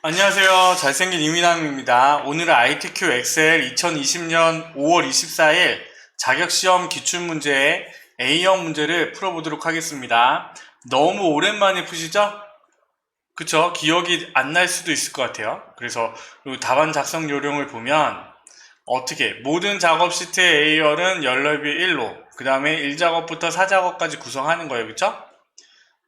안녕하세요. 잘생긴 이민남입니다. 오늘은 ITQ 엑셀 2020년 5월 24일 자격시험 기출문제 A형 문제를 풀어보도록 하겠습니다. 너무 오랜만에 푸시죠? 그쵸? 기억이 안 날 수도 있을 것 같아요. 그래서 이 답안 작성 요령을 보면 어떻게 모든 작업 시트의 A열은 열넓이 1로 그 다음에 1작업부터 4작업까지 구성하는 거예요. 그쵸?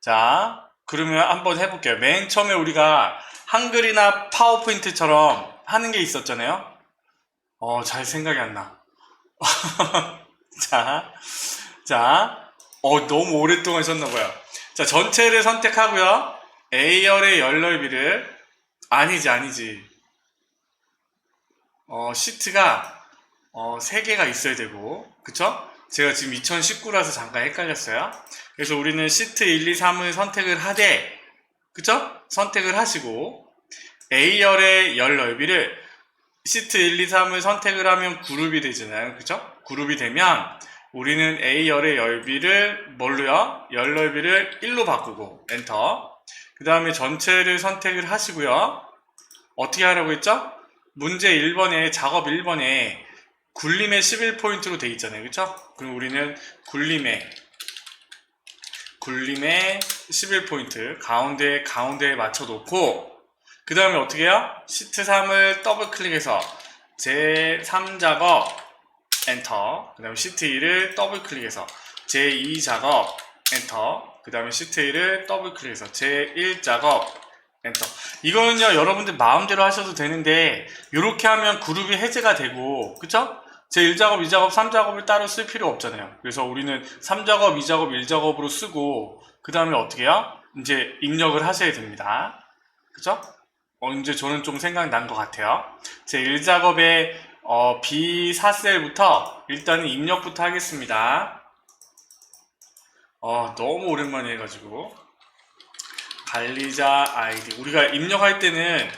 자, 그러면 한번 해볼게요. 맨 처음에 우리가 한글이나 파워포인트처럼 하는 게 있었잖아요. 잘 생각이 안 나. 자, 자, 너무 오랫동안 하셨나봐요. 자, 전체를 선택하고요. A열의 열넓이를, 아니지. 시트가, 3개가 있어야 되고, 그쵸? 제가 지금 2019라서 잠깐 헷갈렸어요. 그래서 우리는 시트 1, 2, 3을 선택을 하되, 그쵸? 선택을 하시고, A열의 열 넓이를 시트 1, 2, 3을 선택을 하면 그룹이 되잖아요. 그쵸? 그룹이 되면 우리는 A열의 열비를 뭘로요? 열 넓이를 1로 바꾸고 엔터. 그 다음에 전체를 선택을 하시고요. 어떻게 하라고 했죠? 문제 1번에 작업 1번에 굴림의 11포인트로 돼 있잖아요. 그쵸? 그럼 우리는 굴림의 11포인트 가운데에 맞춰 놓고 그 다음에 어떻게 해요? 시트 3을 더블 클릭해서 제3작업 엔터. 그 다음에 시트 2를 더블 클릭해서 제2작업 엔터. 그 다음에 시트 2를 더블 클릭해서 제1작업 엔터. 이거는요 여러분들 마음대로 하셔도 되는데 이렇게 하면 그룹이 해제가 되고, 그쵸? 제1작업, 2작업, 3작업을 따로 쓸 필요 없잖아요. 그래서 우리는 3작업, 2작업, 1작업으로 쓰고 그 다음에 어떻게 해요? 이제 입력을 하셔야 됩니다. 그쵸? 이제 저는 좀 생각난 것 같아요. 제 1작업에 B4셀부터 일단은 입력부터 하겠습니다. 너무 오랜만에 해가지고 관리자 아이디 우리가 입력할 때는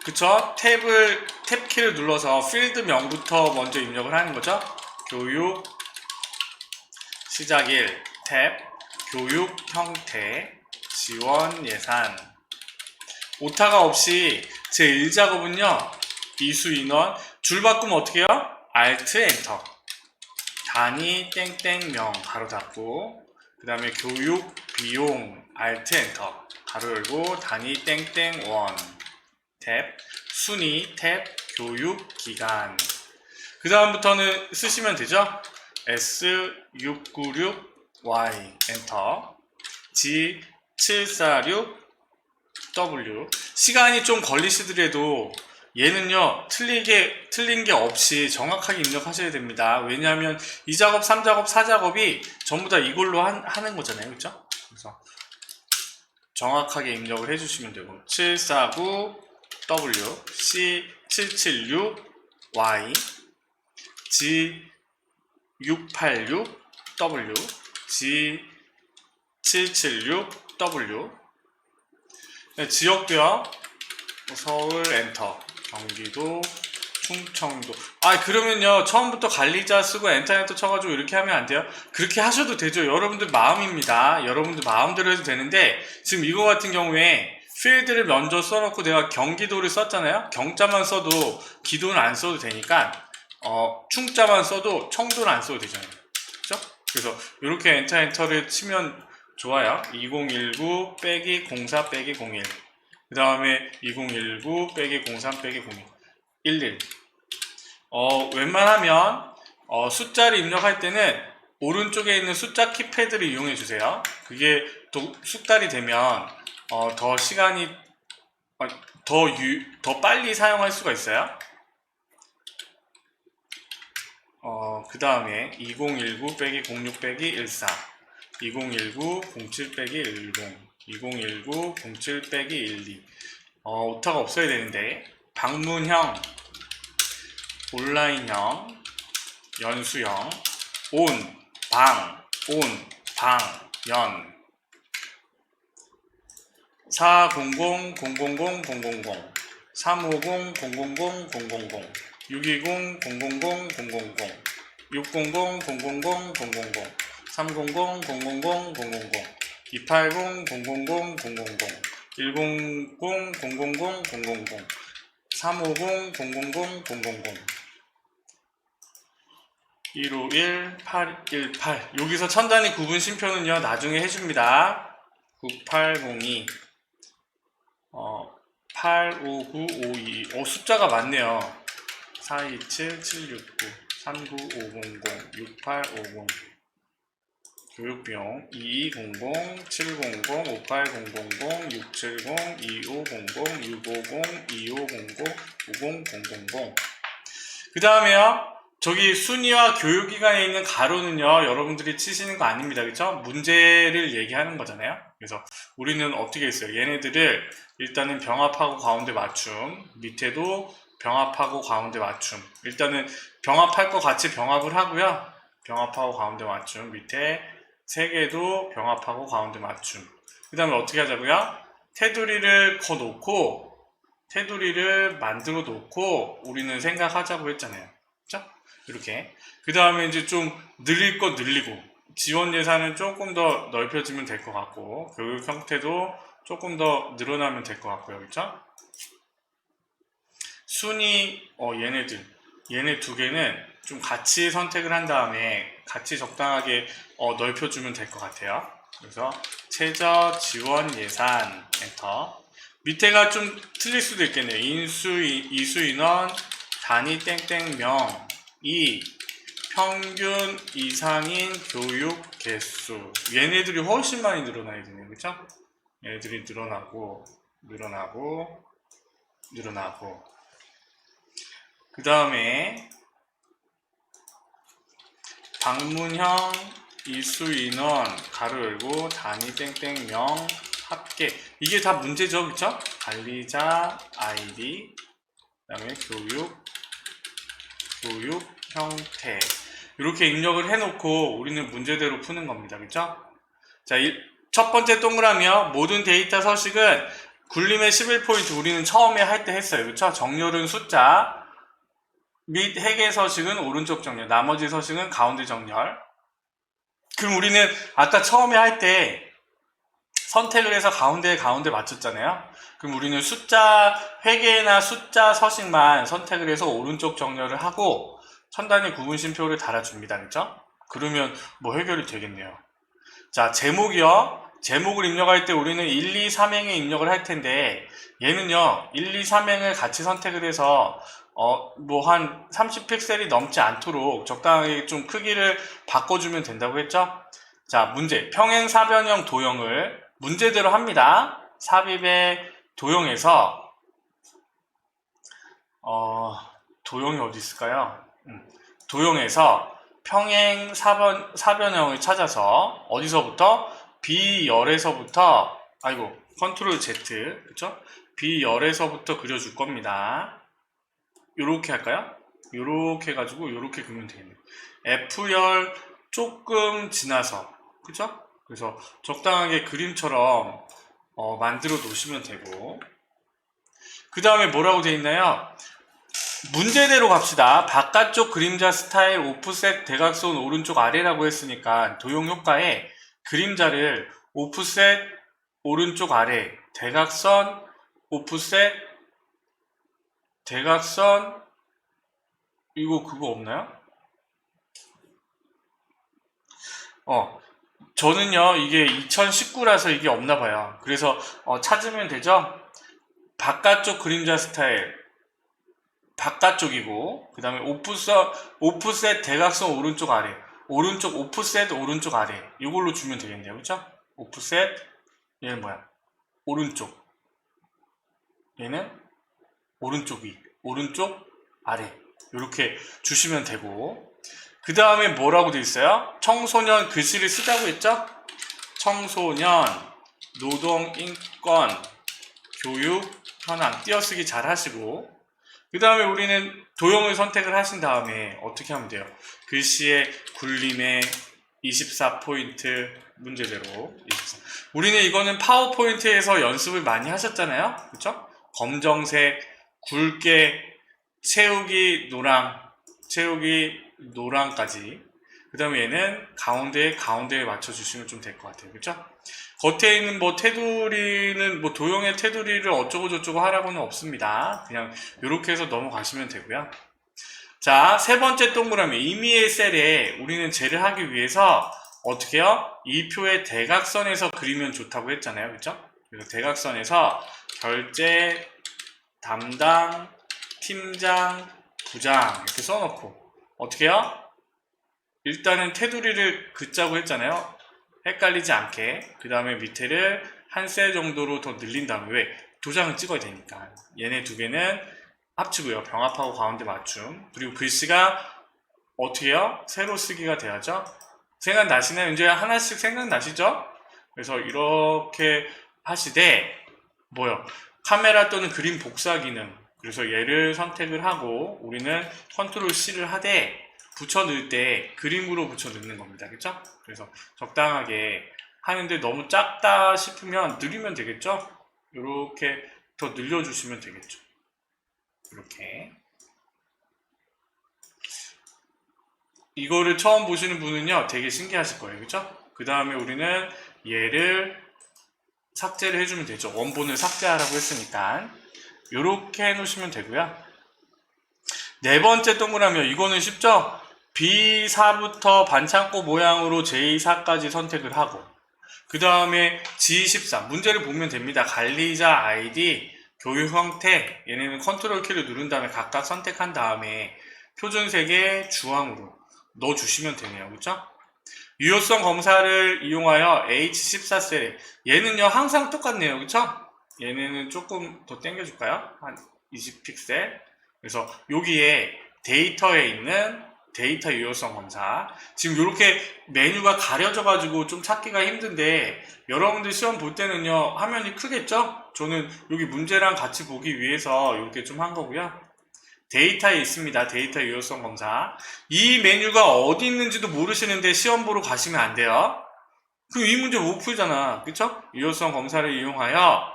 그쵸? 탭키를 눌러서 필드명부터 먼저 입력을 하는 거죠. 교육 시작일 탭 교육 형태 지원 예산 오타가 없이 제 1작업은요 이수 인원 줄 바꾸면 어떻게 해요? Alt 엔터 단위 땡땡명 가로 닫고 그 다음에 교육 비용 Alt 엔터 가로 열고 단위 땡땡 원 탭 순위 탭 교육 기간 그 다음부터는 쓰시면 되죠. S696Y 엔터 G746 W 시간이 좀 걸리시더라도 얘는요 틀린 게 없이 정확하게 입력하셔야 됩니다. 왜냐하면 2작업, 3작업, 4작업이 전부 다 이걸로 하는 거잖아요. 그렇죠? 그래서 정확하게 입력을 해주시면 되고 749 W C776 Y G686 W G776 W 지역도요 서울 엔터 경기도 충청도 그러면요 처음부터 관리자 쓰고 엔터 쳐가지고 이렇게 하면 안 돼요? 그렇게 하셔도 되죠. 여러분들 마음입니다. 여러분들 마음대로 해도 되는데 지금 이거 같은 경우에 필드를 먼저 써놓고 내가 경기도를 썼잖아요. 경자만 써도 기도는 안 써도 되니까 충자만 써도 청도는 안 써도 되잖아요. 그렇죠? 그래서 이렇게 엔터를 치면 좋아요. 2019 빼기 04 빼기 01 그 다음에 2019 빼기 03 빼기 01 11 웬만하면 숫자를 입력할 때는 오른쪽에 있는 숫자 키패드를 이용해 주세요. 그게 숙달이 되면 더 시간이 더 빨리 사용할 수가 있어요. 그 다음에 2019 빼기 06 빼기 14 2019 07 빼기 10 2019 07 빼기 12 오타가 없어야 되는데 방문형 온라인형 연수형 연 400 000 000 350 000 000 620 000 000 600 000 000 300 000 000 280 000 000 100 000 000 350 000 000 151 818 여기서 천단위 구분 쉼표는요 나중에 해줍니다. 9802 85952 숫자가 많네요. 427 769 39500 6850 교육비용 2200 700 58000 670 2500 650 2500 50000 그 다음에요 저기 순위와 교육기관에 있는 가로는요 여러분들이 치시는 거 아닙니다. 그쵸? 문제를 얘기하는 거잖아요. 그래서 우리는 어떻게 했어요? 얘네들을 일단은 병합하고 가운데 맞춤, 밑에도 병합하고 가운데 맞춤. 일단은 병합할 거 같이 병합을 하고요. 병합하고 가운데 맞춤. 밑에 3개도 병합하고 가운데 맞춤. 그 다음에 어떻게 하자고요? 테두리를 거 놓고 테두리를 만들어 놓고 우리는 생각하자고 했잖아요. 그쵸? 이렇게. 그 다음에 이제 좀 늘릴 거 늘리고 지원 예산은 조금 더 넓혀지면 될 것 같고 교육 형태도 조금 더 늘어나면 될 것 같고요. 그쵸? 순위 얘네 두 개는 좀 같이 선택을 한 다음에 같이 적당하게 넓혀주면 될 것 같아요. 그래서 최저 지원 예산 엔터. 밑에가 좀 틀릴 수도 있겠네요. 이수 인원 단위 땡땡명 2 평균 이상인 교육 개수. 얘네들이 훨씬 많이 늘어나야 되네요. 그쵸? 얘네들이 늘어나고 그 다음에 방문형 이수인원 가로 열고 단위 땡땡명 합계. 이게 다 문제죠. 그쵸? 관리자 아이디 그 다음에 교육 형태 이렇게 입력을 해놓고 우리는 문제대로 푸는 겁니다. 그쵸? 자, 첫 번째 동그라미요. 모든 데이터 서식은 굴림의 11포인트 우리는 처음에 할 때 했어요. 그쵸? 정렬은 숫자 및 해계 서식은 오른쪽 정렬, 나머지 서식은 가운데 정렬. 그럼 우리는 아까 처음에 할 때 선택을 해서 가운데 맞췄잖아요. 그럼 우리는 숫자 회계나 숫자 서식만 선택을 해서 오른쪽 정렬을 하고 천단위 구분 쉼표를 달아줍니다. 그렇죠? 그러면 뭐 해결이 되겠네요. 자, 제목이요. 제목을 입력할 때 우리는 1, 2, 3행에 입력을 할 텐데 얘는요 1, 2, 3행을 같이 선택을 해서 뭐 한 30픽셀이 넘지 않도록 적당하게 좀 크기를 바꿔주면 된다고 했죠? 자, 문제. 평행 사변형 도형을 문제대로 합니다. 삽입의 도형에서 도형이 어디 있을까요? 도형에서 평행 사변형을 찾아서 어디서부터? B열에서부터 컨트롤 Z 그쵸? B열에서부터 그려줄 겁니다. 요렇게 할까요? 요렇게 해가지고 요렇게 그리면 되겠네요. F열 조금 지나서 그쵸? 그래서 적당하게 그림처럼 만들어 놓으시면 되고 그 다음에 뭐라고 되어 있나요? 문제대로 갑시다. 바깥쪽 그림자 스타일 오프셋 대각선 오른쪽 아래라고 했으니까 도형 효과에 그림자를 오프셋 오른쪽 아래 대각선 오프셋 대각선 그거 없나요? 저는요 이게 2019라서 이게 없나봐요. 그래서 찾으면 되죠. 바깥쪽 그림자 스타일 바깥쪽이고 그 다음에 오프셋 대각선 오른쪽 아래 오른쪽 오프셋 오른쪽 아래 이걸로 주면 되겠네요. 그쵸? 오프셋 얘는 뭐야? 오른쪽 얘는 오른쪽 위 오른쪽 아래 이렇게 주시면 되고 그 다음에 뭐라고 되어 있어요? 청소년 글씨를 쓰자고 했죠? 청소년 노동인권 교육 현황 띄어쓰기 잘 하시고 그 다음에 우리는 도형을 선택을 하신 다음에 어떻게 하면 돼요? 글씨의 굴림의 24포인트 문제대로 24. 우리는 이거는 파워포인트에서 연습을 많이 하셨잖아요. 그쵸? 검정색 굵게 채우기 노랑까지 그 다음에 얘는 가운데에 맞춰주시면 좀 될 것 같아요. 그쵸? 겉에 있는 뭐 테두리는 뭐 도형의 테두리를 어쩌고 저쩌고 하라고는 없습니다. 그냥 이렇게 해서 넘어가시면 되고요. 자, 세 번째 동그라미 임의의 셀에 우리는 젤을 하기 위해서 어떻게 해요? 이 표의 대각선에서 그리면 좋다고 했잖아요. 그쵸? 그래서 대각선에서 결제, 담당, 팀장, 부장 이렇게 써놓고 어떻게 해요? 일단은 테두리를 긋자고 했잖아요. 헷갈리지 않게. 그 다음에 밑에를 한 셀 정도로 더 늘린 다음에 왜? 도장을 찍어야 되니까. 얘네 두 개는 합치고요. 병합하고 가운데 맞춤. 그리고 글씨가 어떻게 해요? 세로 쓰기가 돼야죠. 생각나시나요? 이제 하나씩 생각나시죠? 그래서 이렇게 하시되 뭐요? 카메라 또는 그림 복사 기능. 그래서 얘를 선택을 하고 우리는 컨트롤 C를 하되 붙여 넣을 때 그림으로 붙여 넣는 겁니다. 그쵸? 그래서 적당하게 하는데 너무 작다 싶으면 늘리면 되겠죠? 이렇게 더 늘려주시면 되겠죠. 이렇게. 이거를 처음 보시는 분은요, 되게 신기하실 거예요. 그쵸? 그 다음에 우리는 얘를 삭제를 해주면 되죠. 원본을 삭제하라고 했으니까. 이렇게 해놓으시면 되고요. 네 번째 동그라미, 이거는 쉽죠? B4부터 반창고 모양으로 J4까지 선택을 하고 그 다음에 G14 문제를 보면 됩니다. 관리자 아이디, 교육 형태 얘네는 컨트롤 키를 누른 다음에 각각 선택한 다음에 표준색의 주황으로 넣어주시면 되네요. 그쵸? 유효성 검사를 이용하여 H14셀 얘는요 항상 똑같네요. 그쵸? 얘네는 조금 더 당겨줄까요? 한 20픽셀. 그래서 여기에 데이터에 있는 데이터 유효성 검사 지금 이렇게 메뉴가 가려져 가지고 좀 찾기가 힘든데 여러분들 시험 볼 때는요 화면이 크겠죠? 저는 여기 문제랑 같이 보기 위해서 이렇게 좀 한 거고요. 데이터에 있습니다. 데이터 유효성 검사. 이 메뉴가 어디 있는지도 모르시는데 시험 보러 가시면 안 돼요. 그럼 이 문제 못 풀잖아. 그쵸? 유효성 검사를 이용하여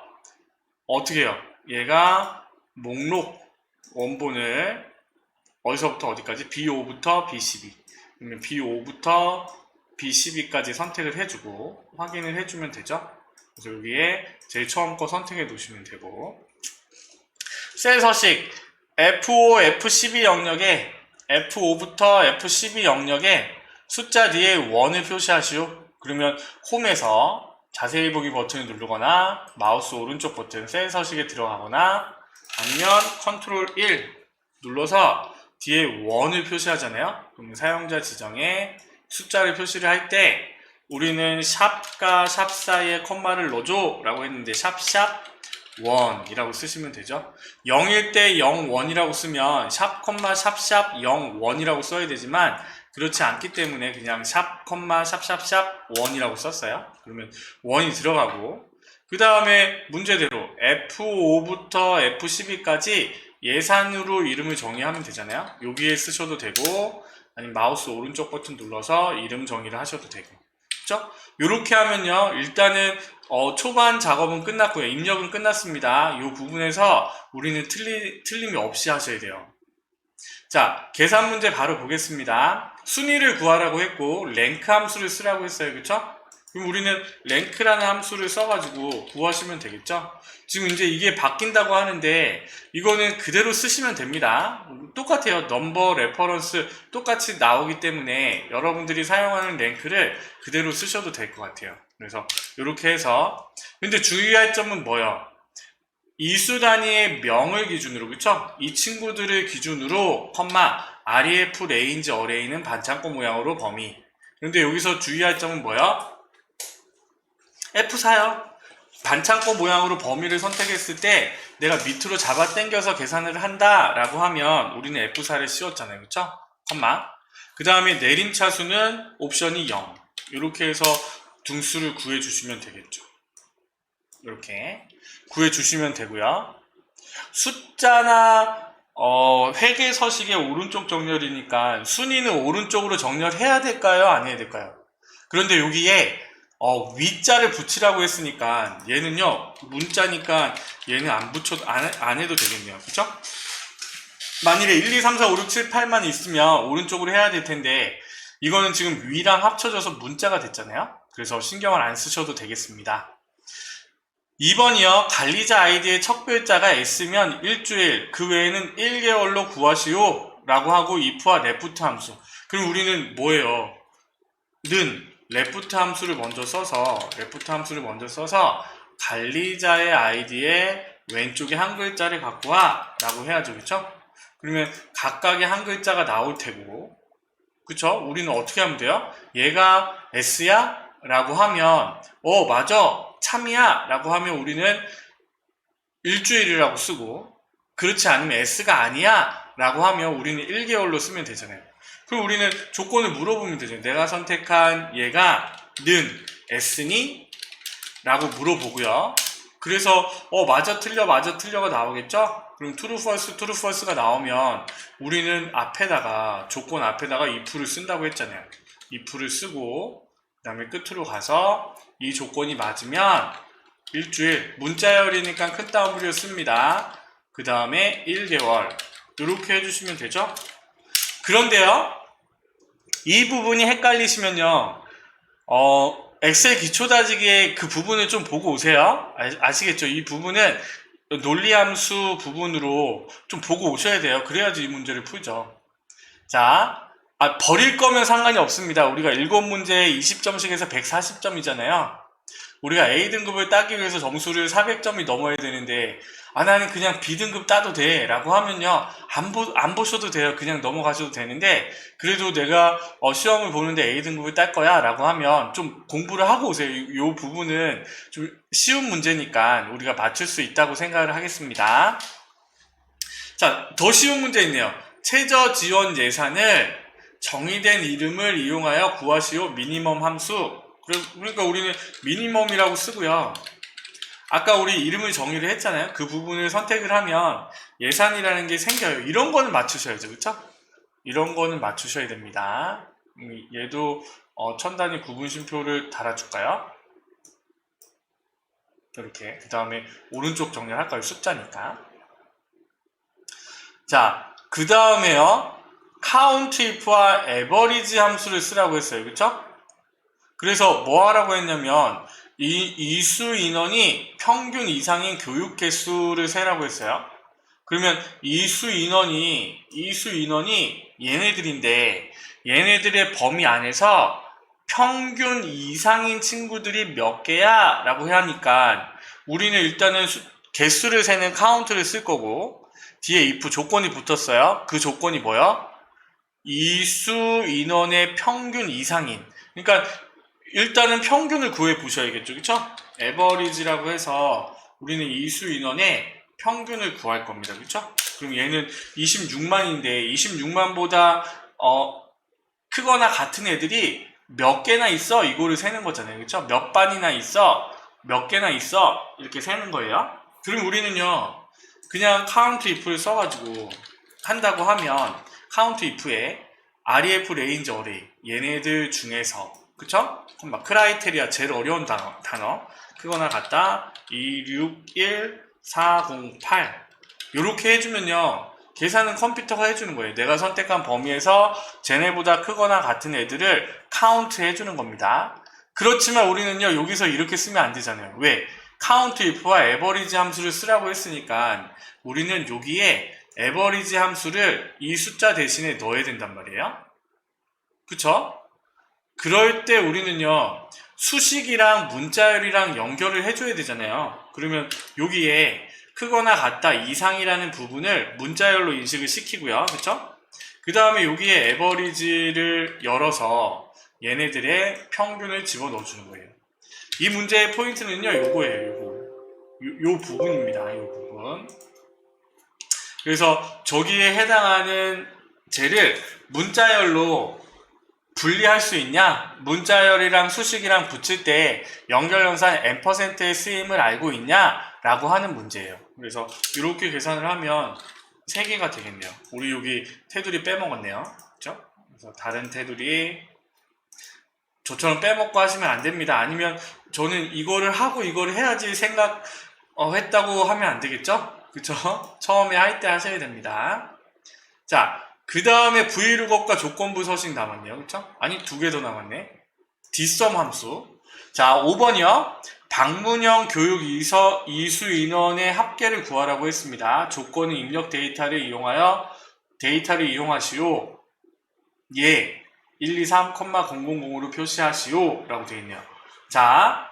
어떻게 해요? 얘가 목록 원본을 어디서부터 어디까지? B5부터 B12 그러면 B5부터 B12까지 선택을 해주고 확인을 해주면 되죠. 그래서 여기에 제일 처음 거 선택해 놓으시면 되고 셀 서식 F5, F12 영역에 F5부터 F12 영역에 숫자 뒤에 1을 표시하시오. 그러면 홈에서 자세히 보기 버튼을 누르거나 마우스 오른쪽 버튼 셀 서식에 들어가거나 아니면 컨트롤 1 눌러서 뒤에 1을 표시하잖아요. 그럼 사용자 지정에 숫자를 표시를 할 때 우리는 샵과 샵 사이에 콤마를 넣어줘 라고 했는데 샵샵 1이라고 쓰시면 되죠. 0일 때 0, 1이라고 쓰면 샵, 샵샵 0, 1이라고 써야 되지만 그렇지 않기 때문에 그냥 샵, 샵샵샵 1이라고 썼어요. 그러면 1이 들어가고 그 다음에 문제대로 F5부터 F12까지 예산으로 이름을 정의하면 되잖아요. 여기에 쓰셔도 되고 아니면 마우스 오른쪽 버튼 눌러서 이름 정의를 하셔도 되고 그렇죠? 이렇게 하면요 일단은 초반 작업은 끝났고요. 입력은 끝났습니다. 이 부분에서 우리는 틀림이 없이 하셔야 돼요. 자, 계산 문제 바로 보겠습니다. 순위를 구하라고 했고 랭크 함수를 쓰라고 했어요. 그쵸? 그럼 우리는 랭크라는 함수를 써가지고 구하시면 되겠죠? 지금 이제 이게 바뀐다고 하는데 이거는 그대로 쓰시면 됩니다. 똑같아요. 넘버, 레퍼런스 똑같이 나오기 때문에 여러분들이 사용하는 랭크를 그대로 쓰셔도 될 것 같아요. 그래서 이렇게 해서 근데 주의할 점은 뭐예요? 이수 단위의 명을 기준으로 그쵸? 이 친구들을 기준으로 REF 레인지 어레이는 반창고 모양으로 범위 그런데 여기서 주의할 점은 뭐예요? F4요. 반창고 모양으로 범위를 선택했을 때 내가 밑으로 잡아 당겨서 계산을 한다 라고 하면 우리는 F4를 씌웠잖아요. 그쵸? 그 다음에 내림차수는 옵션이 0 이렇게 해서 등수를 구해주시면 되겠죠. 이렇게 구해주시면 되고요. 숫자나 회계 서식의 오른쪽 정렬이니까 순위는 오른쪽으로 정렬해야 될까요? 안 해야 될까요? 그런데 여기에 위자를 붙이라고 했으니까 얘는요 문자니까 얘는 안 해도 되겠네요. 그쵸? 만일에 1, 2, 3, 4, 5, 6, 7, 8만 있으면 오른쪽으로 해야 될 텐데 이거는 지금 위랑 합쳐져서 문자가 됐잖아요. 그래서 신경을 안 쓰셔도 되겠습니다. 2번이요. 관리자 아이디의 첫 글자가 S면 일주일, 그 외에는 1개월로 구하시오 라고 하고 if와 left 함수. 그럼 우리는 뭐예요? 는 left 함수를 먼저 써서 관리자의 아이디의 왼쪽에 한 글자를 갖고 와 라고 해야죠. 그쵸? 그러면 각각의 한 글자가 나올 테고, 그쵸? 우리는 어떻게 하면 돼요? 얘가 S야? 라고 하면 맞아 참이야 라고 하면 우리는 일주일이라고 쓰고, 그렇지 않으면 S가 아니야 라고 하면 우리는 1개월로 쓰면 되잖아요. 그럼 우리는 조건을 물어보면 되죠. 내가 선택한 얘가 는 S니? 라고 물어보고요. 그래서 맞아 틀려가 나오겠죠? 그럼 true false가 나오면 우리는 앞에다가 조건 앞에다가 if를 쓴다고 했잖아요. if를 쓰고 그 다음에 끝으로 가서 이 조건이 맞으면 일주일, 문자열이니까 큰 따옴표를 씁니다. 그 다음에 1개월 이렇게 해주시면 되죠. 그런데요, 이 부분이 헷갈리시면요, 엑셀 기초다지기의 그 부분을 좀 보고 오세요. 아시겠죠? 이 부분은 논리함수 부분으로 좀 보고 오셔야 돼요. 그래야지 이 문제를 풀죠. 자, 버릴 거면 상관이 없습니다. 우리가 7문제에 20점씩 해서 140점이잖아요. 우리가 A등급을 따기 위해서 점수를 400점이 넘어야 되는데, 나는 그냥 B등급 따도 돼 라고 하면요, 안 보셔도 돼요. 그냥 넘어가셔도 되는데, 그래도 내가 시험을 보는데 A등급을 딸 거야 라고 하면 좀 공부를 하고 오세요. 이 부분은 좀 쉬운 문제니까 우리가 맞출 수 있다고 생각을 하겠습니다. 자, 더 쉬운 문제 있네요. 최저 지원 예산을 정의된 이름을 이용하여 구하시오 미니멈 함수. 그러니까 우리는 미니멈이라고 쓰고요. 아까 우리 이름을 정의를 했잖아요. 그 부분을 선택을 하면 예산이라는 게 생겨요. 이런 거는 맞추셔야죠. 그쵸? 이런 거는 맞추셔야 됩니다. 얘도 천 단위 구분심표를 달아줄까요? 이렇게. 그 다음에 오른쪽 정리를 할까요? 숫자니까. 자, 그 다음에요. count if와 average 함수를 쓰라고 했어요. 그쵸? 그래서 뭐 하라고 했냐면 이수 인원이 평균 이상인 교육 개수를 세라고 했어요. 그러면 이수 인원이 얘네들인데, 얘네들의 범위 안에서 평균 이상인 친구들이 몇 개야? 라고 하니까 우리는 일단은 개수를 세는 카운트를 쓸 거고, 뒤에 if 조건이 붙었어요. 그 조건이 뭐요? 이수 인원의 평균 이상인. 그러니까 일단은 평균을 구해 보셔야겠죠. 그쵸? 에버리지라고 해서 우리는 이수 인원의 평균을 구할 겁니다. 그쵸? 그럼 얘는 26만인데 26만보다 크거나 같은 애들이 몇 개나 있어? 이거를 세는 거잖아요. 그쵸? 몇 반이나 있어? 몇 개나 있어? 이렇게 세는 거예요. 그럼 우리는요, 그냥 count if를 써가지고 한다고 하면 count if에 ref range array, 얘네들 중에서, 그쵸? 그럼 막 크라이테리아 제일 어려운 단어 크거나 같다 261408 요렇게 해주면요, 계산은 컴퓨터가 해주는 거예요. 내가 선택한 범위에서 쟤네보다 크거나 같은 애들을 카운트 해주는 겁니다. 그렇지만 우리는요, 여기서 이렇게 쓰면 안 되잖아요. 왜? count if와 average 함수를 쓰라고 했으니까 우리는 여기에 average 함수를 이 숫자 대신에 넣어야 된단 말이에요. 그쵸? 그럴 때 우리는요, 수식이랑 문자열이랑 연결을 해줘야 되잖아요. 그러면 여기에 크거나 같다 이상이라는 부분을 문자열로 인식을 시키고요. 그쵸? 그 다음에 여기에 에버리지를 열어서 얘네들의 평균을 집어넣어 주는 거예요. 이 문제의 포인트는요, 요거예요. 요 부분입니다. 요 부분. 그래서 저기에 해당하는 쟤를 문자열로 분리할 수 있냐? 문자열이랑 수식이랑 붙일 때 연결연산 n%의 쓰임을 알고 있냐? 라고 하는 문제예요. 그래서 이렇게 계산을 하면 3개가 되겠네요. 우리 여기 테두리 빼먹었네요. 그렇죠? 그래서 다른 테두리 저처럼 빼먹고 하시면 안 됩니다. 아니면 저는 이거를 하고 이거를 해야지 했다고 하면 안 되겠죠? 그쵸? 처음에 할 때 하셔야 됩니다. 자, 그 다음에 vlookup과 조건부 서식 남았네요. 그쵸? 아니, 두 개 더 남았네. dsum 함수. 자, 5번이요. 방문형 교육 이수 인원의 합계를 구하라고 했습니다. 조건은 입력 데이터를 이용하시오. 예. 123,000으로 표시하시오. 라고 되어 있네요. 자,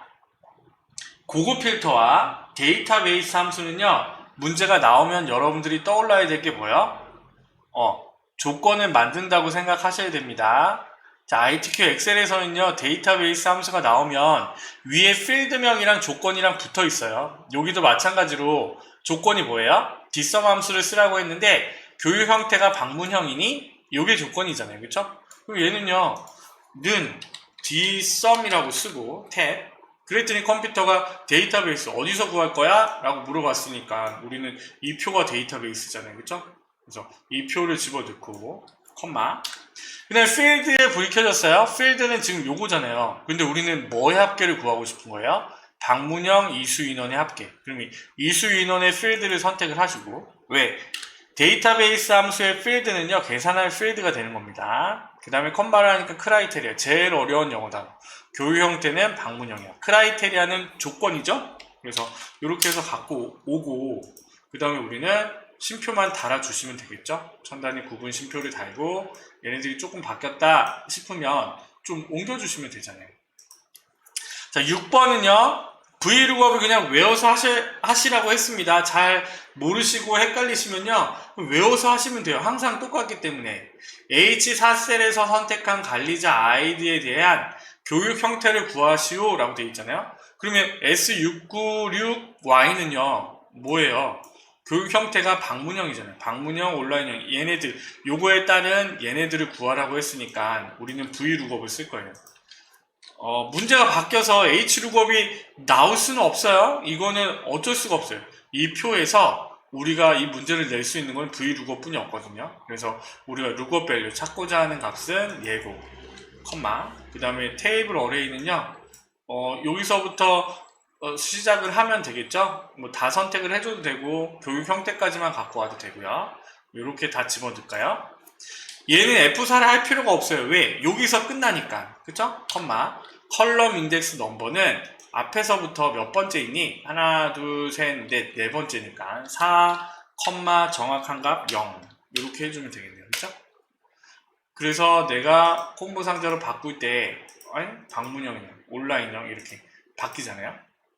고급 필터와 데이터베이스 함수는요, 문제가 나오면 여러분들이 떠올라야 될 게 뭐예요? 조건을 만든다고 생각하셔야 됩니다. 자, ITQ 엑셀에서는요, 데이터베이스 함수가 나오면 위에 필드명이랑 조건이랑 붙어 있어요. 여기도 마찬가지로 조건이 뭐예요? dsum 함수를 쓰라고 했는데 교육 형태가 방문형이니 이게 조건이잖아요. 그쵸? 그럼 얘는요, 는 dsum이라고 쓰고 탭. 그랬더니 컴퓨터가 데이터베이스 어디서 구할 거야? 라고 물어봤으니까 우리는 이 표가 데이터베이스잖아요. 그쵸? 그래서 이 표를 집어넣고 컴마. 그 다음에 필드에 불이 켜졌어요. 필드는 지금 요거잖아요. 근데 우리는 뭐의 합계를 구하고 싶은 거예요? 방문형 이수 인원의 합계. 그럼 이수 인원의 필드를 선택을 하시고, 왜? 데이터베이스 함수의 필드는요, 계산할 필드가 되는 겁니다. 그 다음에 컴바를 하니까 크라이테리아. 제일 어려운 영어 단어. 교육 형태는 방문형이야. 크라이테리아는 조건이죠? 그래서 이렇게 해서 갖고 오고, 그 다음에 우리는 심표만 달아주시면 되겠죠? 천단위 구분 심표를 달고, 얘네들이 조금 바뀌었다 싶으면 좀 옮겨주시면 되잖아요. 자, 6번은요, vlookup을 그냥 외워서 하시라고 했습니다. 잘 모르시고 헷갈리시면요, 외워서 하시면 돼요. 항상 똑같기 때문에. H4셀에서 선택한 관리자 아이디에 대한 교육 형태를 구하시오 라고 되어 있잖아요. 그러면 S696Y는요, 뭐예요? 교육 형태가 방문형이잖아요. 방문형, 온라인형. 얘네들, 요거에 따른 얘네들을 구하라고 했으니까 우리는 vlookup을 쓸 거예요. 문제가 바뀌어서 hlookup이 나올 수는 없어요. 이거는 어쩔 수가 없어요. 이 표에서 우리가 이 문제를 낼 수 있는 건 vlookup 뿐이 없거든요. 그래서 우리가 lookup 밸류 찾고자 하는 값은 예고, 컴마. 그 다음에 테이블 어레이는요, 여기서부터 시작을 하면 되겠죠? 뭐 다 선택을 해줘도 되고, 교육 형태까지만 갖고 와도 되고요. 이렇게 다 집어넣을까요? 얘는 F4를 할 필요가 없어요. 왜? 여기서 끝나니까. 그쵸? 컴마. 컬럼 인덱스 넘버는 앞에서부터 몇 번째이니? 하나, 둘, 셋, 넷, 네 번째니까. 4, 컴마, 정확한 값 0. 이렇게 해주면 되겠네요. 그쵸? 그래서 내가 콤보 상자로 바꿀 때, 방문형이냐, 온라인형 이렇게 바뀌잖아요.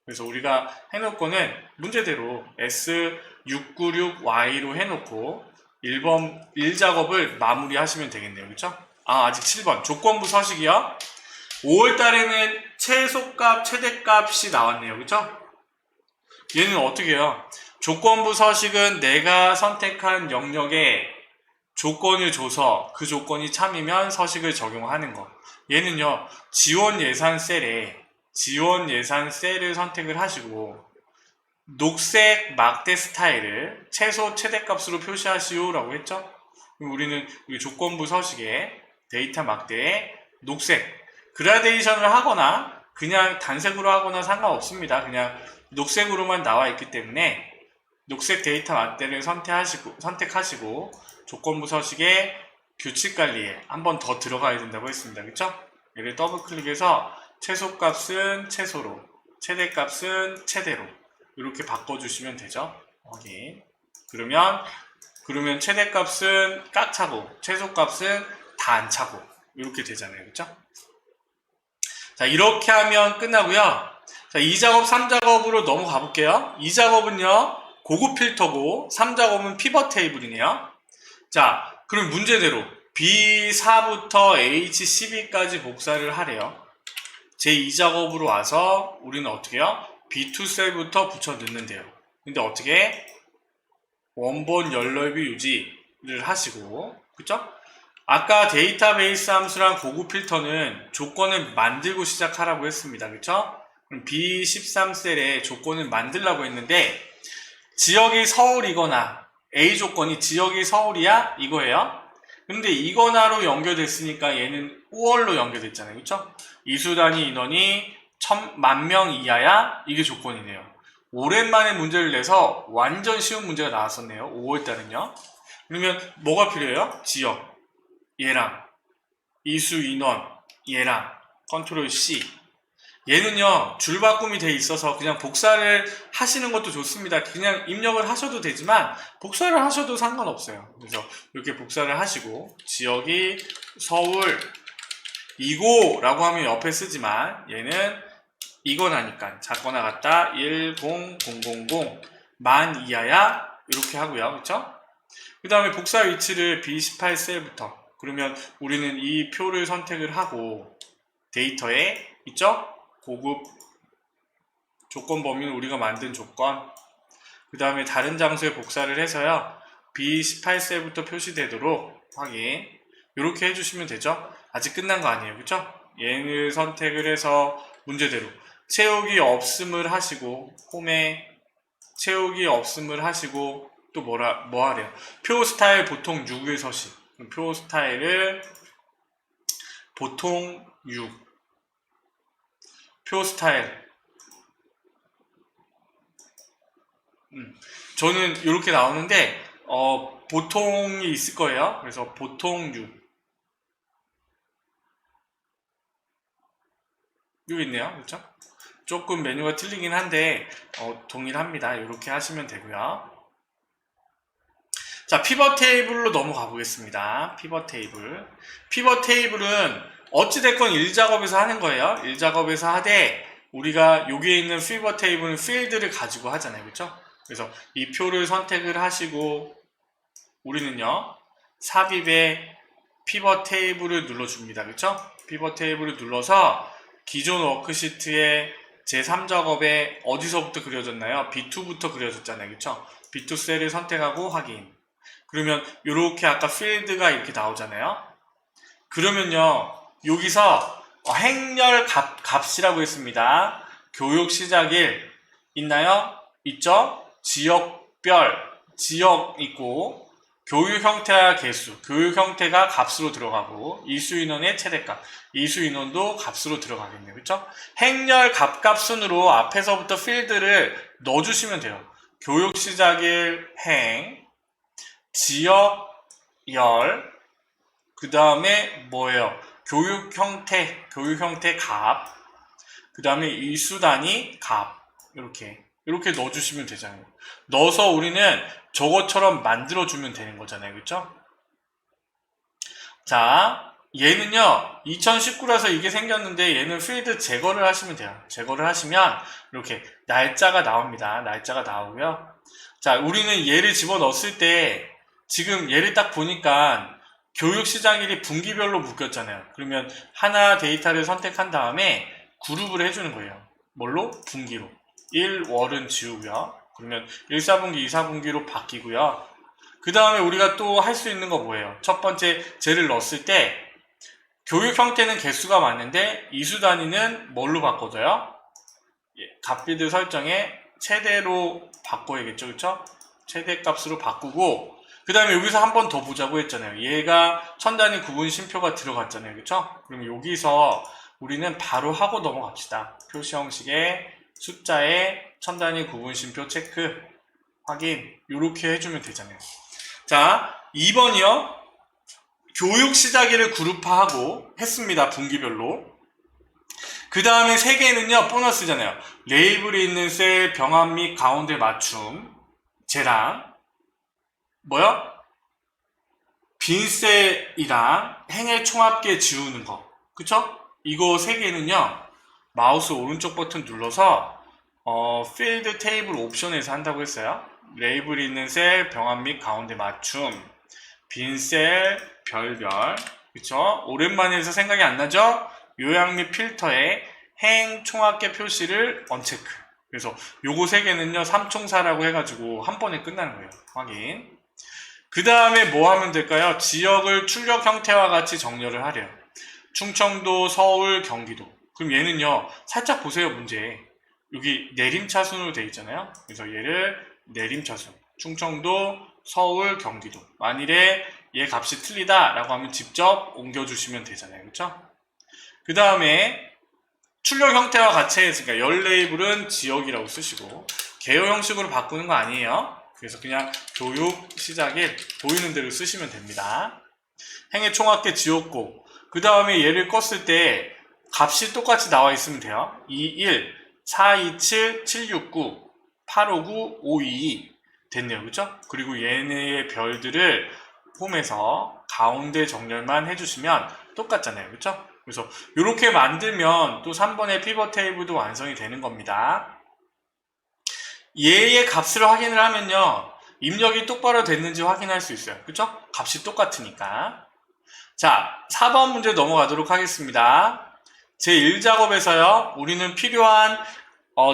그래서 우리가 해놓을 거는 문제대로 S696Y로 해놓고 1번 1작업을 마무리 하시면 되겠네요. 그쵸? 아직 7번 조건부 서식이요. 5월달에는 최소값 최대값이 나왔네요. 그쵸? 얘는 어떻게 해요? 조건부 서식은 내가 선택한 영역에 조건을 줘서 그 조건이 참이면 서식을 적용하는 거. 얘는요, 지원 예산 셀을 선택을 하시고 녹색 막대 스타일을 최소 최대값으로 표시하시오 라고 했죠. 그럼 우리는 이 조건부 서식에 데이터 막대에 녹색 그라데이션을 하거나 그냥 단색으로 하거나 상관없습니다. 그냥 녹색으로만 나와 있기 때문에 녹색 데이터 막대를 선택하시고 조건부 서식에 규칙 관리에 한 번 더 들어가야 된다고 했습니다. 그쵸? 얘를 더블 클릭해서 최소값은 최소로, 최대값은 최대로 이렇게 바꿔주시면 되죠. 확인. 그러면 최대값은 깍 차고 최소값은 다 안 차고 이렇게 되잖아요. 그쵸? 자, 이렇게 하면 끝나고요. 자, 2작업, 3작업으로 넘어가 볼게요. 2작업은요, 고급 필터고 3작업은 피벗 테이블이네요. 자, 그럼 문제대로 B4부터 H12까지 복사를 하래요. 제2작업으로 와서 우리는 어떻게 해요? B2셀부터 붙여 넣는데요. 근데 어떻게? 원본 열넓이 유지를 하시고, 그쵸? 아까 데이터베이스 함수랑 고급 필터는 조건을 만들고 시작하라고 했습니다. 그쵸? 그럼 B13셀에 조건을 만들라고 했는데, 지역이 서울이거나, A 조건이 지역이 서울이야? 이거예요. 근데 이거나로 연결됐으니까 얘는 5월로 연결됐잖아요. 그쵸? 이수단위 인원이 10,000명 이하야? 이게 조건이네요. 오랜만에 문제를 내서 완전 쉬운 문제가 나왔었네요. 5월달은요. 그러면 뭐가 필요해요? 지역, 얘랑, 이수 인원, 얘랑, 컨트롤 C. 얘는요, 줄바꿈이 돼 있어서 그냥 복사를 하시는 것도 좋습니다. 그냥 입력을 하셔도 되지만, 복사를 하셔도 상관없어요. 그래서 이렇게 복사를 하시고, 지역이 서울, 이고라고 하면 옆에 쓰지만, 얘는 이거나니까 작거나 같다 10000 만 이하야 이렇게 하고요. 그쵸? 그 다음에 복사 위치를 B18 셀부터, 그러면 우리는 이 표를 선택을 하고 데이터에 있죠? 고급 조건 범위는 우리가 만든 조건, 그 다음에 다른 장소에 복사를 해서요 B18 셀부터 표시되도록 확인, 이렇게 해주시면 되죠. 아직 끝난 거 아니에요. 그쵸? 얘를 선택을 해서 문제대로 채우기 없음을 하시고, 홈에 채우기 없음을 하시고, 또 뭐 하래요? 표 스타일 보통 6을 서시. 표 스타일을 보통 6. 표 스타일. 저는 이렇게 나오는데, 보통이 있을 거예요. 그래서 보통 6. 여기 있네요. 그렇죠? 조금 메뉴가 틀리긴 한데 동일합니다. 이렇게 하시면 되고요. 자, 피벗 테이블로 넘어가 보겠습니다. 피벗 테이블. 피벗 테이블은 어찌됐건 일작업에서 하는 거예요. 일작업에서 하되 우리가 여기에 있는 피벗 테이블은 필드를 가지고 하잖아요. 그렇죠? 그래서 이 표를 선택을 하시고 우리는요 삽입에 피벗 테이블을 눌러줍니다. 그렇죠? 피벗 테이블을 눌러서 기존 워크시트에 제3작업에 어디서부터 그려졌나요? B2부터 그려졌잖아요. 그쵸? B2 셀을 선택하고 확인. 그러면 이렇게 아까 필드가 이렇게 나오잖아요. 그러면요 여기서 행렬 값이라고 했습니다. 교육 시작일 있나요? 있죠? 지역별 지역 있고, 교육 형태와 개수, 교육 형태가 값으로 들어가고, 이수 인원의 최대값, 이수 인원도 값으로 들어가겠네요. 그쵸? 행렬 값순으로 앞에서부터 필드를 넣어주시면 돼요. 교육 시작일 행, 지역 열, 그 다음에 뭐예요? 교육 형태 값, 그 다음에 이수 단위 값, 이렇게 넣어주시면 되잖아요. 넣어서 우리는 저것처럼 만들어주면 되는 거잖아요. 그쵸? 자, 얘는요 2019라서 이게 생겼는데 얘는 필드 제거를 하시면 돼요. 제거를 하시면 이렇게 날짜가 나옵니다. 날짜가 나오고요. 자, 우리는 얘를 집어넣었을 때 지금 얘를 딱 보니까 교육 시작일이 분기별로 묶였잖아요. 그러면 하나 데이터를 선택한 다음에 그룹을 해주는 거예요. 뭘로? 분기로. 1월은 지우고요. 그러면 1, 4분기, 2, 4분기로 바뀌고요. 그 다음에 우리가 또 할 수 있는 거 뭐예요? 첫 번째 쟤를 넣었을 때 교육 형태는 개수가 맞는데 이수 단위는 뭘로 바꿔줘요? 값비드 설정에 최대로 바꿔야겠죠. 그쵸? 최대 값으로 바꾸고, 그 다음에 여기서 한 번 더 보자고 했잖아요. 얘가 천단위 구분 쉼표가 들어갔잖아요. 그쵸? 그럼 여기서 우리는 바로 하고 넘어갑시다. 표시 형식의 숫자에 천단위 구분 쉼표 체크 확인, 이렇게 해주면 되잖아요. 자, 2번이요. 교육 시작일을 그룹화하고 했습니다. 분기별로. 그 다음에 3개는요 보너스잖아요. 레이블이 있는 셀 병합 및 가운데 맞춤, 쟤랑 뭐요? 빈 셀이랑 행의 총합계 지우는 거. 그쵸? 이거 3개는요 마우스 오른쪽 버튼 눌러서 필드 테이블 옵션에서 한다고 했어요. 레이블이 있는 셀 병합 및 가운데 맞춤, 빈 셀 별별. 그쵸? 오랜만에 해서 생각이 안 나죠? 요약 및 필터에 행 총합계 표시를 언체크. 그래서 요거 3개는요 3총사라고 해가지고 한 번에 끝나는 거예요. 확인. 그 다음에 뭐 하면 될까요? 지역을 출력 형태와 같이 정렬을 하래요. 충청도, 서울, 경기도. 그럼 얘는요 살짝 보세요. 문제 여기 내림차순으로 되어 있잖아요. 그래서 얘를 내림차순, 충청도, 서울, 경기도. 만일에 얘 값이 틀리다 라고 하면 직접 옮겨주시면 되잖아요. 그쵸? 그 다음에 출력 형태와 같이 했으니까 열 레이블은 지역이라고 쓰시고, 개요 형식으로 바꾸는 거 아니에요. 그래서 그냥 교육 시작일 보이는 대로 쓰시면 됩니다. 행의 총합계 지웠고, 그 다음에 얘를 껐을 때 값이 똑같이 나와 있으면 돼요. 21, 427, 769, 859, 522 됐네요. 그쵸? 그리고 얘네의 별들을 홈에서 가운데 정렬만 해주시면 똑같잖아요. 그쵸? 그래서 이렇게 만들면 또 3번의 피벗 테이블도 완성이 되는 겁니다. 얘의 값을 확인을 하면요, 입력이 똑바로 됐는지 확인할 수 있어요. 그쵸? 값이 똑같으니까. 자, 4번 문제 넘어가도록 하겠습니다. 제1작업에서요, 우리는 필요한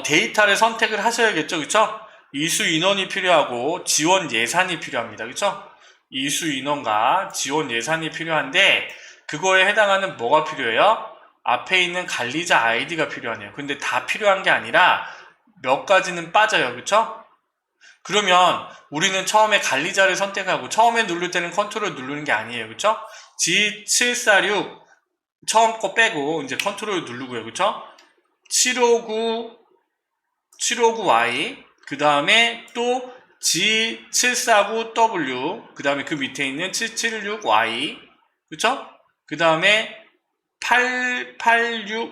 데이터를 선택을 하셔야겠죠. 그쵸? 이수 인원이 필요하고 지원 예산이 필요합니다. 그쵸? 이수 인원과 지원 예산이 필요한데, 그거에 해당하는 뭐가 필요해요? 앞에 있는 관리자 아이디가 필요하네요. 근데 다 필요한 게 아니라 몇 가지는 빠져요. 그쵸? 그러면 우리는 처음에 관리자를 선택하고, 처음에 누를 때는 컨트롤 누르는 게 아니에요. 그쵸? G746 처음 거 빼고 이제 컨트롤 누르고요. 그쵸? 759Y 그 다음에 또 G749W 그 다음에 그 밑에 있는 776Y 그쵸? 그 다음에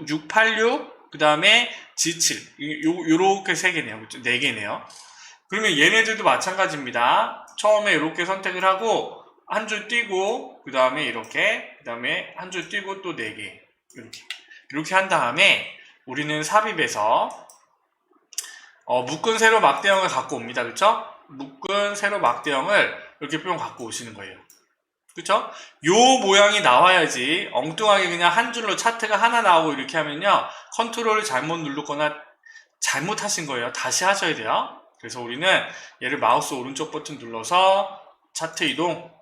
686 그 다음에 G7 요렇게 3개네요. 그쵸? 4개네요. 그러면 얘네들도 마찬가지입니다. 처음에 이렇게 선택을 하고 한 줄 띄고 그 다음에 이렇게 그 다음에 한 줄 띄고 또 4개 이렇게 한 다음에 우리는 삽입에서 묶은 세로 막대형을 갖고 옵니다. 그쵸? 묶은 세로 막대형을 이렇게 뿅 갖고 오시는 거예요. 그쵸? 요 모양이 나와야지. 엉뚱하게 그냥 한 줄로 차트가 하나 나오고 이렇게 하면요, 컨트롤을 잘못 누르거나 잘못하신 거예요. 다시 하셔야 돼요. 그래서 우리는 얘를 마우스 오른쪽 버튼 눌러서 차트 이동,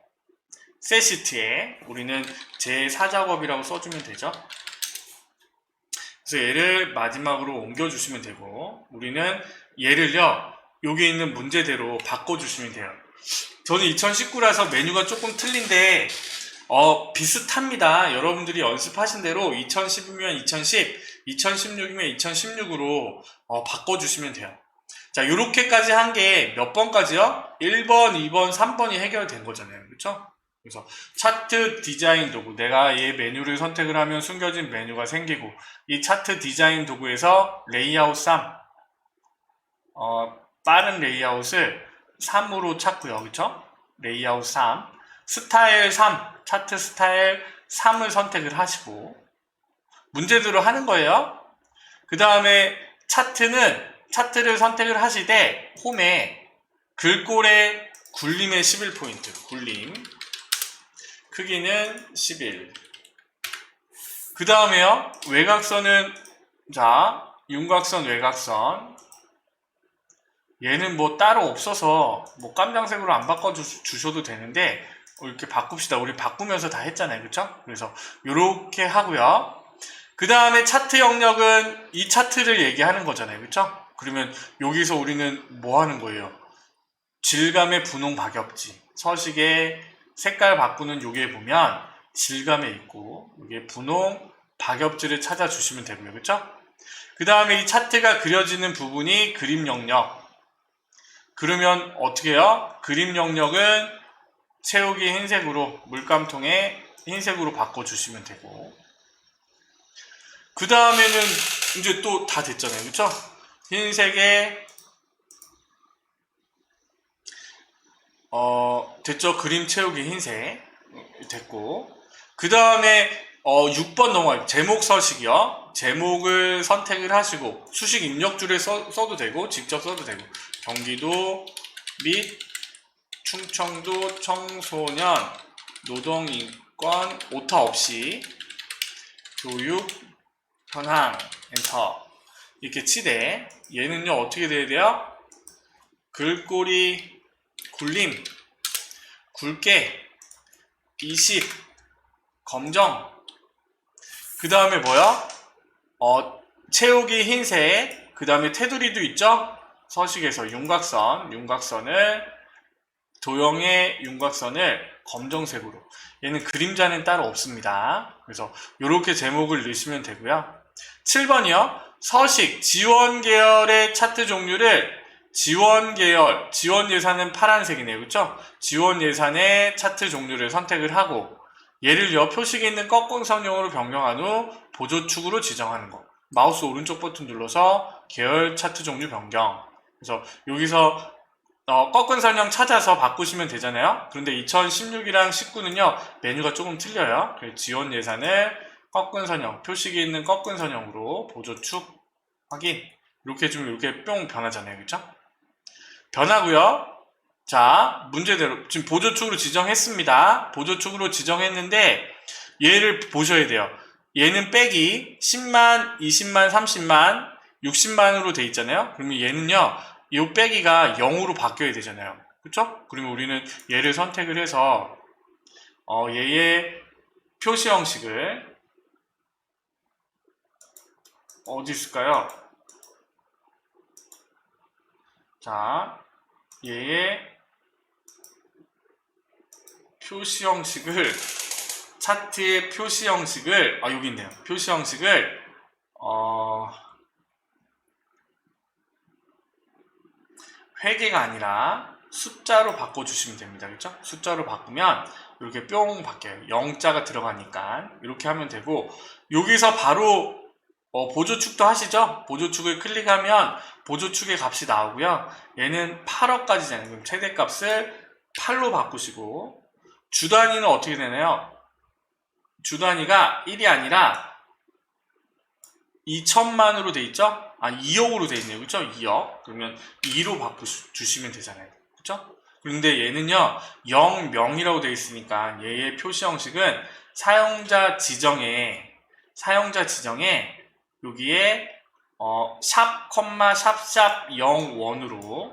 새 시트에 우리는 제4작업이라고 써주면 되죠. 그래서 얘를 마지막으로 옮겨주시면 되고, 우리는 얘를요, 여기 있는 문제대로 바꿔주시면 돼요. 저는 2019라서 메뉴가 조금 틀린데 비슷합니다. 여러분들이 연습하신 대로 2010이면 2010, 2016이면 2016으로 바꿔주시면 돼요. 자, 요렇게까지 한 게 몇 번까지요? 1번, 2번, 3번이 해결된 거잖아요. 그쵸? 그래서 차트 디자인 도구, 내가 얘 메뉴를 선택을 하면 숨겨진 메뉴가 생기고, 이 차트 디자인 도구에서 레이아웃 3, 빠른 레이아웃을 3으로 찾고요. 그쵸? 레이아웃 3, 스타일 3, 차트 스타일 3을 선택을 하시고 문제대로 하는 거예요. 그 다음에 차트를 선택을 하시되 홈에 글꼴의 굴림의 11포인트, 굴림 크기는 11. 그 다음에요, 외곽선은, 자, 윤곽선, 외곽선. 얘는 뭐 따로 없어서 뭐 깜장색으로 안 바꿔주셔도 되는데, 이렇게 바꿉시다. 우리 바꾸면서 다 했잖아요. 그쵸? 그래서 요렇게 하고요. 그 다음에 차트 영역은 이 차트를 얘기하는 거잖아요. 그쵸? 그러면 여기서 우리는 뭐 하는 거예요? 질감의 분홍 박엽지. 서식의 색깔 바꾸는 요게 보면 질감에 있고, 이게 분홍 박엽지를 찾아주시면 되고요. 그쵸? 그 다음에 이 차트가 그려지는 부분이 그림 영역. 그러면 어떻게 해요? 그림 영역은 채우기 흰색으로, 물감통에 흰색으로 바꿔주시면 되고, 그 다음에는 이제 또 다 됐잖아요. 그쵸? 흰색에 됐죠? 그림 채우기 흰색 됐고, 그 다음에 6번 넘어가요. 제목 서식이요. 제목을 선택을 하시고 수식 입력줄에 써도 되고 직접 써도 되고, 경기도 및 충청도 청소년 노동인권 오타 없이 교육 현황 엔터 이렇게 치되, 얘는요 어떻게 돼야 돼요? 글꼴이 굴림, 굵게, 20, 검정, 그 다음에 뭐야? 채우기 흰색, 그 다음에 테두리도 있죠? 서식에서 윤곽선을, 도형의 윤곽선을 검정색으로. 얘는 그림자는 따로 없습니다. 그래서 이렇게 제목을 넣으시면 되고요. 7번이요. 서식, 지원 계열의 차트 종류를 지원 계열, 지원 예산은 파란색이네요. 그쵸? 지원 예산의 차트 종류를 선택을 하고, 얘를요, 표식이 있는 꺾은선형으로 변경한 후 보조축으로 지정하는 거. 마우스 오른쪽 버튼 눌러서 계열 차트 종류 변경. 그래서 여기서 꺾은선형 찾아서 바꾸시면 되잖아요. 그런데 2016이랑 19는요, 메뉴가 조금 틀려요. 지원 예산을 꺾은선형, 표식이 있는 꺾은선형으로 보조축 확인. 이렇게 해주면 이렇게 뿅 변하잖아요. 그쵸? 변하고요. 자, 문제대로 지금 보조축으로 지정했습니다. 보조축으로 지정했는데 얘를 보셔야 돼요. 얘는 빼기 10만, 20만, 30만, 60만으로 돼 있잖아요. 그러면 얘는요, 이 빼기가 0으로 바뀌어야 되잖아요. 그쵸? 그러면 우리는 얘를 선택을 해서 얘의 표시 형식을 어디 있을까요? 자, 얘의 표시 형식을, 차트의 표시 형식을, 여기 있네요. 표시 형식을, 회계가 아니라 숫자로 바꿔주시면 됩니다. 그렇죠? 숫자로 바꾸면 이렇게 뿅 바뀌어요. 0자가 들어가니까 이렇게 하면 되고, 여기서 바로 보조축도 하시죠? 보조축을 클릭하면 보조축의 값이 나오고요. 얘는 8억까지잖아요. 그럼 최대값을 8로 바꾸시고, 주 단위는 어떻게 되나요? 주 단위가 1이 아니라 2천만으로 돼 있죠? 2억으로 돼 있네요. 그쵸? 2억. 그러면 2로 바꾸시면 되잖아요. 그쵸? 그런데 얘는요, 0명이라고 돼 있으니까 얘의 표시 형식은 사용자 지정에 여기에 샵, 샵샵 01으로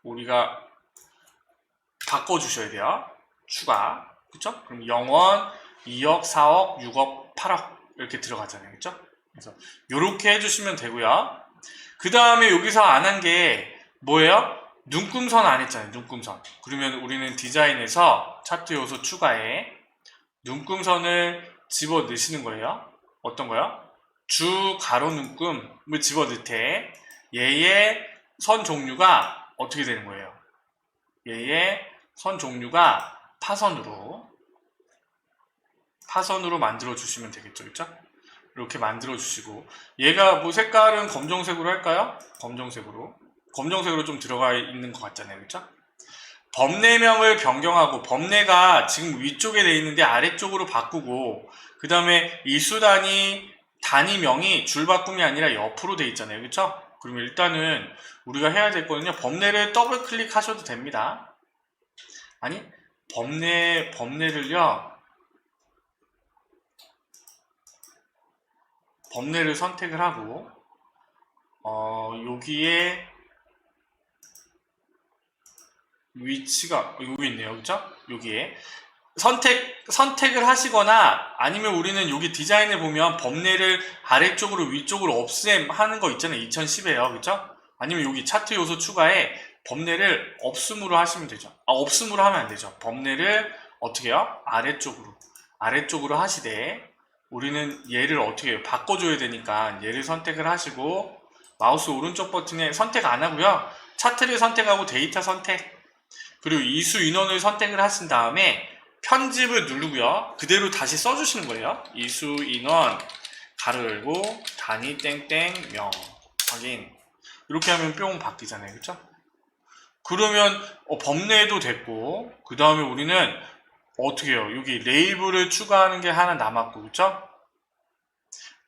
우리가 바꿔주셔야 돼요. 추가. 그쵸? 그럼 0원, 2억, 4억, 6억, 8억 이렇게 들어가잖아요. 그쵸? 그래서 요렇게 해주시면 되고요. 그 다음에 여기서 안 한 게 뭐예요? 눈금선 안 했잖아요. 눈금선. 그러면 우리는 디자인에서 차트 요소 추가에 눈금선을 집어 넣으시는 거예요. 어떤 거요? 주 가로 눈금을 집어 넣되 얘의 선 종류가 어떻게 되는 거예요? 얘의 선 종류가 파선으로 만들어 주시면 되겠죠. 그쵸? 이렇게 만들어 주시고, 얘가 뭐 색깔은 검정색으로 할까요? 검정색으로 좀 들어가 있는 것 같잖아요. 그쵸? 범례명을 변경하고, 범례가 지금 위쪽에 돼 있는데 아래쪽으로 바꾸고, 그 다음에 이 단위명이 줄바꿈이 아니라 옆으로 돼 있잖아요. 그쵸? 그러면 일단은 우리가 해야 됐거든요. 범례를 더블 클릭하셔도 됩니다. 아니, 범례를 선택을 하고, 여기에 위치가 여기 있네요. 그죠? 여기에 선택을 하시거나, 아니면 우리는 여기 디자인에 보면 범례를 아래쪽으로 위쪽으로 없앰하는 거 있잖아요. 2010에요. 그죠? 아니면 여기 차트 요소 추가에 범례를 없음으로 하시면 되죠. 없음으로 하면 안 되죠. 범례를 어떻게 해요? 아래쪽으로 하시되, 우리는 얘를 어떻게 해요? 바꿔줘야 되니까 얘를 선택을 하시고, 마우스 오른쪽 버튼에 선택 안 하고요. 차트를 선택하고 데이터 선택, 그리고 이수 인원을 선택을 하신 다음에 편집을 누르고요. 그대로 다시 써주시는 거예요. 이수 인원 가로 열고 단위 땡땡 명 확인. 이렇게 하면 뿅 바뀌잖아요. 그쵸? 그러면 범례도 됐고, 그 다음에 우리는 어떻게 해요? 여기 레이블을 추가하는 게 하나 남았고, 그쵸?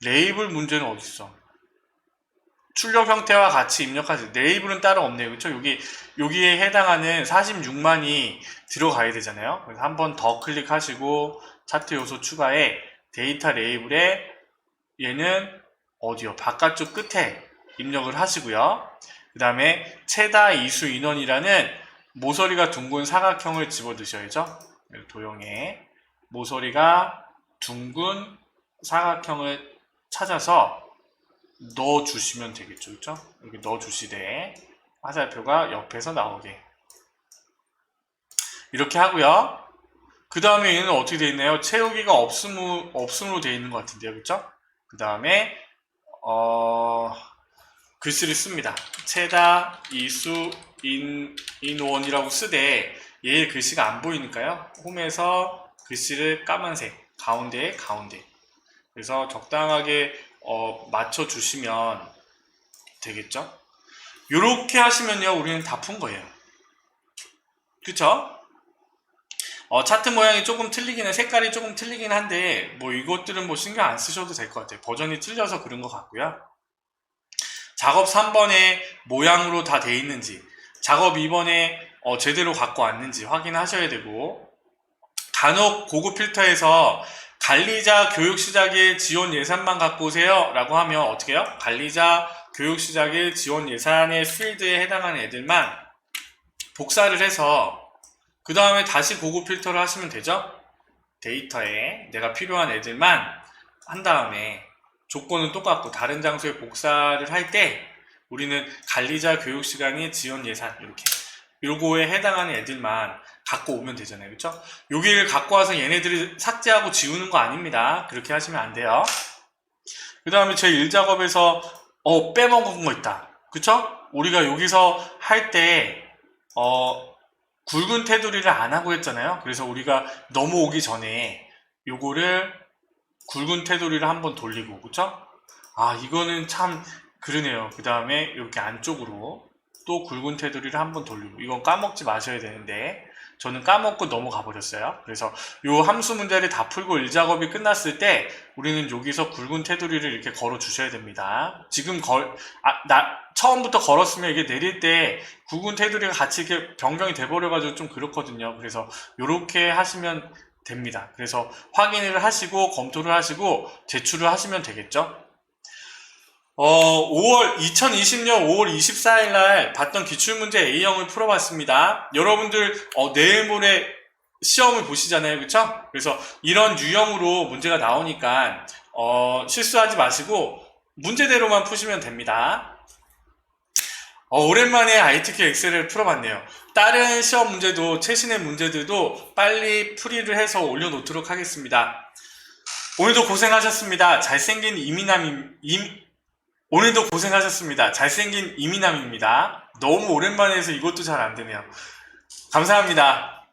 레이블 문제는 어디 있어? 출력 형태와 같이 입력하세요. 레이블은 따로 없네요. 그쵸? 여기에 해당하는 46만이 들어가야 되잖아요. 그래서 한 번 더 클릭하시고, 차트 요소 추가에 데이터 레이블에 얘는 어디요? 바깥쪽 끝에 입력을 하시고요. 그 다음에 최다 이수 인원이라는 모서리가 둥근 사각형을 집어 넣으셔야죠. 도형에 모서리가 둥근 사각형을 찾아서 넣어주시면 되겠죠. 그렇죠? 여기 넣어주시되 화살표가 옆에서 나오게 이렇게 하고요. 그 다음에 얘는 어떻게 되어 있나요? 채우기가 없음으로 되어 있는 것 같은데요. 그렇죠? 그 다음에 글씨를 씁니다. 체다, 이수, 인원이라고 쓰되 얘의 글씨가 안 보이니까요. 홈에서 글씨를 까만색, 가운데. 그래서 적당하게 맞춰주시면 되겠죠? 요렇게 하시면요, 우리는 다 푼 거예요. 그쵸? 차트 모양이 조금 틀리긴 해, 색깔이 조금 틀리긴 한데, 뭐 이것들은 뭐 신경 안 쓰셔도 될 것 같아요. 버전이 틀려서 그런 것 같고요. 작업 3번에 모양으로 다 돼 있는지, 작업 2번에 제대로 갖고 왔는지 확인하셔야 되고, 간혹 고급 필터에서 관리자 교육 시작의 지원 예산만 갖고 오세요 라고 하면 어떻게 해요? 관리자 교육 시작의 지원 예산의 필드에 해당하는 애들만 복사를 해서 그 다음에 다시 고급 필터를 하시면 되죠? 데이터에 내가 필요한 애들만 한 다음에 조건은 똑같고 다른 장소에 복사를 할 때 우리는 관리자 교육 시간의 지원 예산 이렇게 요거에 해당하는 애들만 갖고 오면 되잖아요. 그쵸? 여기를 갖고 와서 얘네들을 삭제하고 지우는 거 아닙니다. 그렇게 하시면 안 돼요. 그 다음에 제 1작업에서 빼먹은 거 있다. 그쵸? 우리가 여기서 할 때 굵은 테두리를 안 하고 했잖아요. 그래서 우리가 넘어오기 전에 요거를 굵은 테두리를 한번 돌리고, 그쵸? 이거는 참 그러네요. 그 다음에 이렇게 안쪽으로 또 굵은 테두리를 한번 돌리고, 이건 까먹지 마셔야 되는데 저는 까먹고 넘어가 버렸어요. 그래서 요 함수 문제를 다 풀고 1작업이 끝났을 때 우리는 여기서 굵은 테두리를 이렇게 걸어 주셔야 됩니다. 지금 처음부터 걸었으면 이게 내릴 때 굵은 테두리가 같이 이렇게 변경이 돼버려 가지고 좀 그렇거든요. 그래서 요렇게 하시면 됩니다. 그래서 확인을 하시고 검토를 하시고 제출을 하시면 되겠죠. 2020년 5월 24일 날 봤던 기출문제 A형을 풀어봤습니다. 여러분들 내일 모레 시험을 보시잖아요. 그쵸? 그래서 이런 유형으로 문제가 나오니까 실수하지 마시고 문제대로만 푸시면 됩니다. 오랜만에 ITK 엑셀을 풀어봤네요. 다른 시험 문제도 최신의 문제들도 빨리 풀이를 해서 올려놓도록 하겠습니다. 오늘도 고생하셨습니다. 오늘도 고생하셨습니다. 잘생긴 이민남입니다. 너무 오랜만에 해서 이것도 잘 안되네요. 감사합니다.